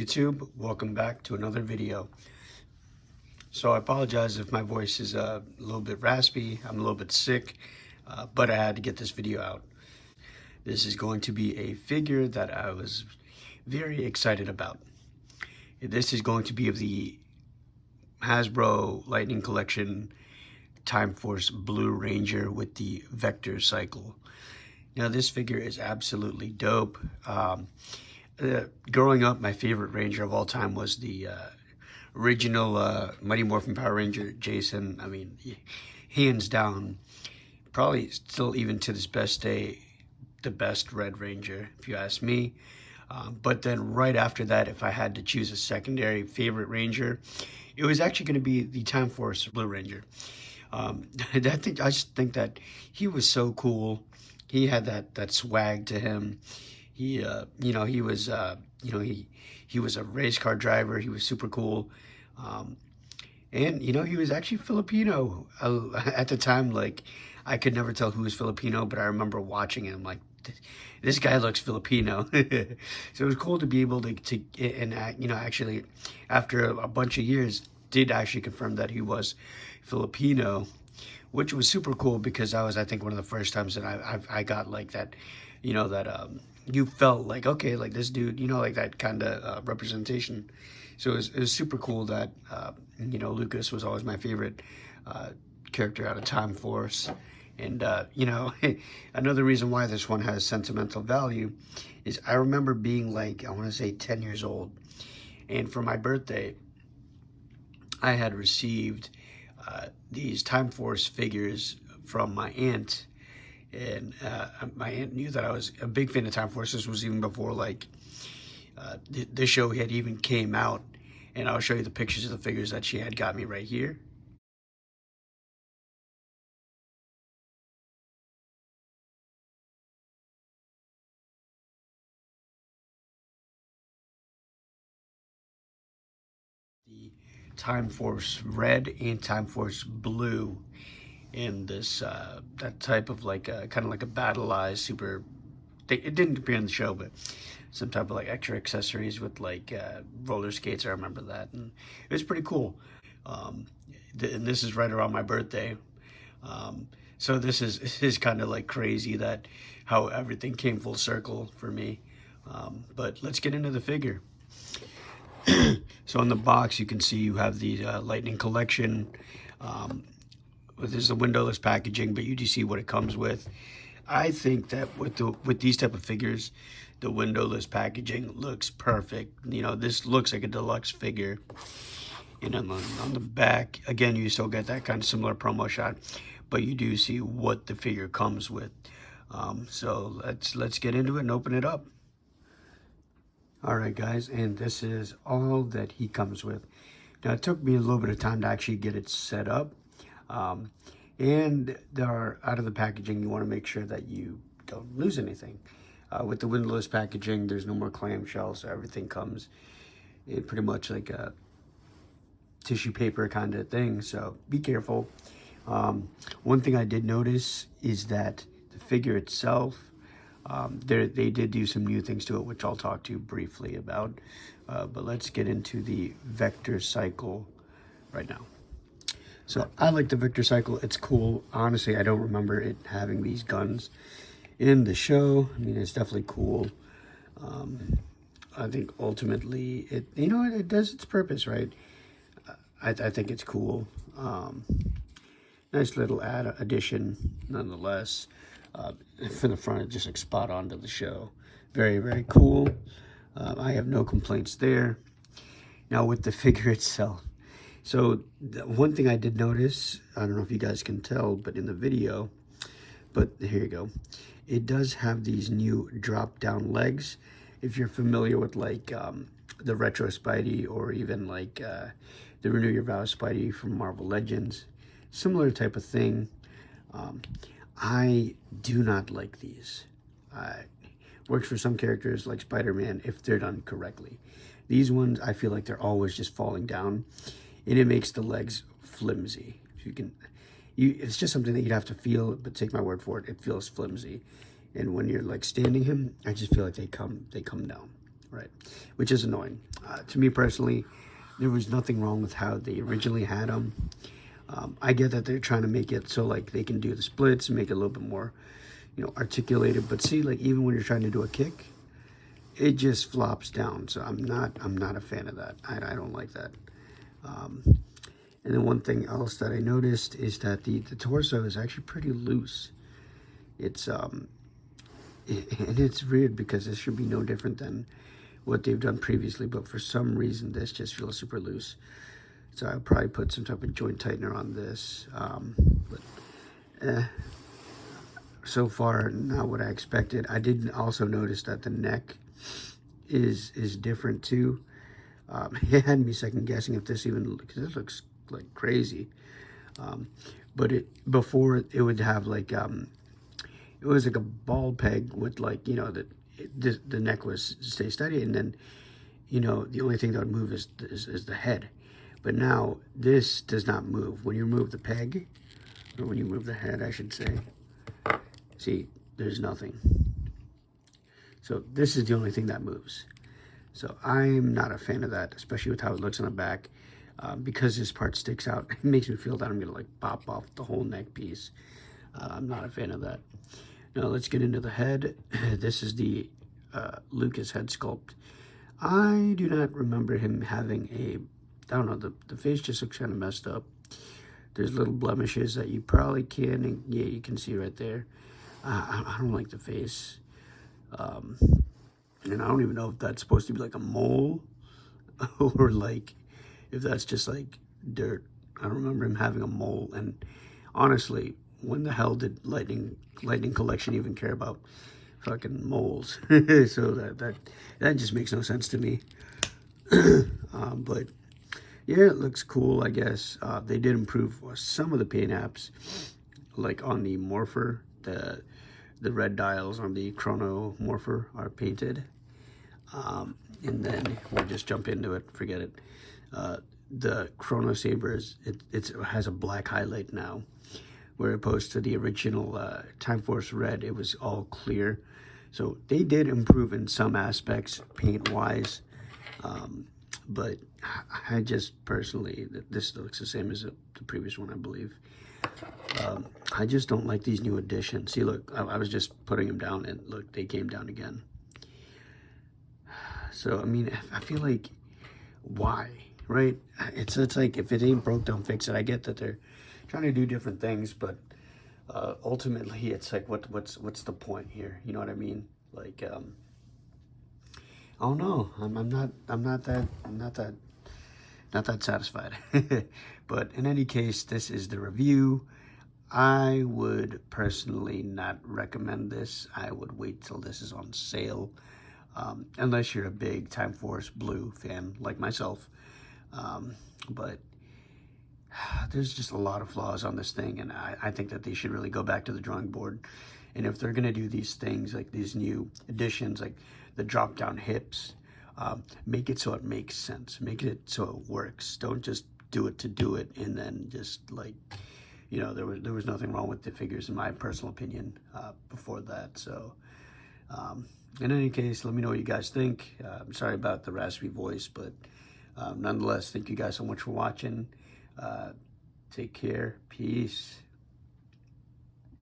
YouTube? Welcome back to another video. So I apologize if my voice is a little bit raspy. I'm a little bit sick, but I had to get this video out. This is going to be a figure that I was very excited about. This is going to be of the Hasbro Lightning Collection Time Force Blue Ranger with the Vector Cycle. Now this figure is absolutely dope. Growing up, my favorite Ranger of all time was the original Mighty Morphin Power Ranger, Jason. I mean, hands down, probably still even to this best day, the best Red Ranger, if you ask me. But then right after that, if I had to choose a secondary favorite Ranger, it was actually going to be the Time Force Blue Ranger. I just think that he was so cool. He had that swag to him. He he was he was a race car driver. He was super cool, and he was actually Filipino at the time. Like, I could never tell who was Filipino, but I remember watching him like, this guy looks Filipino. So it was cool to be able to actually after a bunch of years did actually confirm that he was Filipino, which was super cool because that was, I think, one of the first times that I got like that, you felt like, okay, like this dude, like that kind of representation. So it was super cool that, Lucas was always my favorite character out of Time Force. And, another reason why this one has sentimental value is I remember being like, I want to say 10 years old. And for my birthday, I had received these Time Force figures from my aunt. And my aunt knew that I was a big fan of Time Force. This was even before like the show had even came out. And I'll show you the pictures of the figures that she had got me right here. The Time Force Red and Time Force Blue in this that type of like kind of like a battle-ized super. It didn't appear in the show, but some type of like extra accessories with like roller skates. I remember that, and it was pretty cool. And this is right around my birthday, so this is kind of like crazy that how everything came full circle for me. But let's get into the figure. So on the box, you can see you have the Lightning Collection. This is the windowless packaging, but you do see what it comes with. I think that with these type of figures, the windowless packaging looks perfect. This looks like a deluxe figure. And on the back, again, you still get that kind of similar promo shot, but you do see what the figure comes with. So let's get into it and open it up. All right, guys, and this is all that he comes with. Now, it took me a little bit of time to actually get it set up. And out of the packaging, you want to make sure that you don't lose anything. With the windowless packaging, there's no more clamshells, so everything comes in pretty much like a tissue paper kind of thing, so be careful. One thing I did notice is that the figure itself, they did do some new things to it, which I'll talk to you briefly about. But let's get into the Vector Cycle right now. So I like the Vector Cycle. It's cool. Honestly, I don't remember it having these guns in the show. I mean, it's definitely cool. I think ultimately it does its purpose, right? I think it's cool. Nice little addition nonetheless. For the front, it's just like spot on to the show. Very, very cool. I have no complaints there. Now with the figure itself. So one thing I did notice, I don't know if you guys can tell, but in the video, but here you go. It does have these new drop down legs. If you're familiar with like the Retro Spidey or even like the Renew Your Vows Spidey from Marvel Legends, similar type of thing. I do not like these. Works for some characters like Spider-Man if they're done correctly. These ones, I feel like they're always just falling down, and it makes the legs flimsy. It's just something that you'd have to feel, but take my word for it, it feels flimsy. And when you're like standing him, I just feel like they come down, right? Which is annoying. To me personally, there was nothing wrong with how they originally had them. I get that they're trying to make it so like they can do the splits and make it a little bit more, articulated. But see, like even when you're trying to do a kick, it just flops down. So I'm not a fan of that. I don't like that. And then one thing else that I noticed is that the torso is actually pretty loose. It's and it's weird because this should be no different than what they've done previously, but for some reason this just feels super loose. So I'll probably put some type of joint tightener on this. So far not what I expected. I did also notice that the neck is different too. It had me second guessing if this even, because this looks like crazy. But before it would have like it was like a ball peg with like the neck was stay steady, and then the only thing that would move is the head. But now this does not move when you move the peg, or when you move the head, I should say. See, there's nothing. So this is the only thing that moves. So I'm not a fan of that, especially with how it looks on the back. Because this part sticks out, it makes me feel that I'm gonna like pop off the whole neck piece. I'm not a fan of that. Now let's get into the head. This is the Lucas head sculpt. I do not remember him having I don't know, the face just looks kind of messed up. There's little blemishes that you probably can, and yeah, you can see right there. I don't like the face. And I don't even know if that's supposed to be like a mole or like if that's just like dirt. I don't remember him having a mole. And honestly, when the hell did Lightning Collection even care about fucking moles? So that just makes no sense to me. But yeah, it looks cool, I guess. They did improve some of the paint apps, like on the Morpher. The red dials on the Chrono Morpher are painted. And then we'll just jump into it, forget it. The Chrono Sabers, it has a black highlight now, where opposed to the original Time Force Red, it was all clear. So they did improve in some aspects, paint-wise, but I just personally, this looks the same as the previous one, I believe. I just don't like these new additions. See, look, I was just putting them down, and look, they came down again. So, I mean, I feel like, why, right? It's like, if it ain't broke, don't fix it. I get that they're trying to do different things, but ultimately, it's like, what's the point here? You know what I mean? Like, I don't know. I'm not that satisfied. But in any case, this is the review. I would personally not recommend this. I would wait till this is on sale, unless you're a big Time Force Blue fan like myself. But there's just a lot of flaws on this thing, and I think that they should really go back to the drawing board. And if they're gonna do these things, like these new additions, like the drop down hips, make it so it makes sense. Make it so it works. Don't just do it to do it, and then just like, there was nothing wrong with the figures in my personal opinion before that. So in any case, let me know what you guys think. I'm sorry about the raspy voice, but nonetheless, thank you guys so much for watching. Take care. Peace.